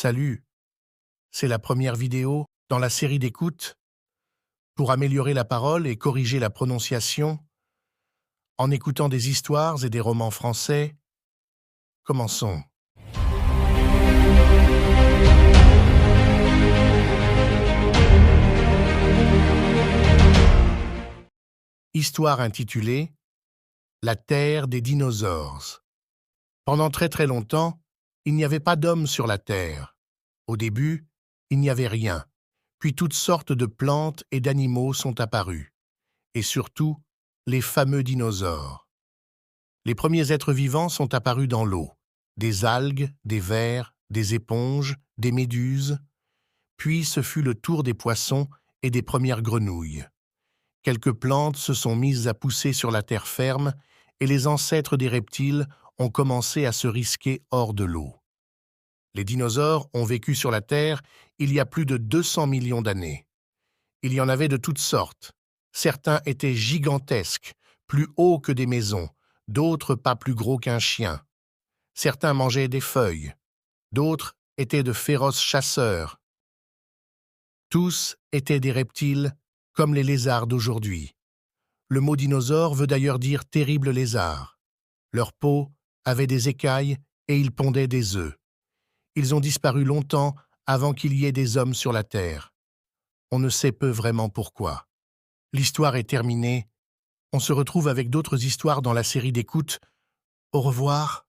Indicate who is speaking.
Speaker 1: Salut, c'est la première vidéo dans la série d'écoute pour améliorer la parole et corriger la prononciation en écoutant des histoires et des romans français. Commençons. Histoire intitulée La Terre des dinosaures. Pendant très longtemps, il n'y avait pas d'hommes sur la Terre. Au début, il n'y avait rien. Puis toutes sortes de plantes et d'animaux sont apparus. Et surtout, les fameux dinosaures. Les premiers êtres vivants sont apparus dans l'eau. Des algues, des vers, des éponges, des méduses. Puis ce fut le tour des poissons et des premières grenouilles. Quelques plantes se sont mises à pousser sur la terre ferme et les ancêtres des reptiles ont commencé à se risquer hors de l'eau. Les dinosaures ont vécu sur la Terre il y a plus de 200 millions d'années. Il y en avait de toutes sortes. Certains étaient gigantesques, plus hauts que des maisons, d'autres pas plus gros qu'un chien. Certains mangeaient des feuilles, d'autres étaient de féroces chasseurs. Tous étaient des reptiles comme les lézards d'aujourd'hui. Le mot dinosaure veut d'ailleurs dire terrible lézard. Leur peau avait des écailles et ils pondaient des œufs. Ils ont disparu longtemps avant qu'il y ait des hommes sur la Terre. On ne sait peu vraiment pourquoi. L'histoire est terminée. On se retrouve avec d'autres histoires dans la série d'écoute. Au revoir.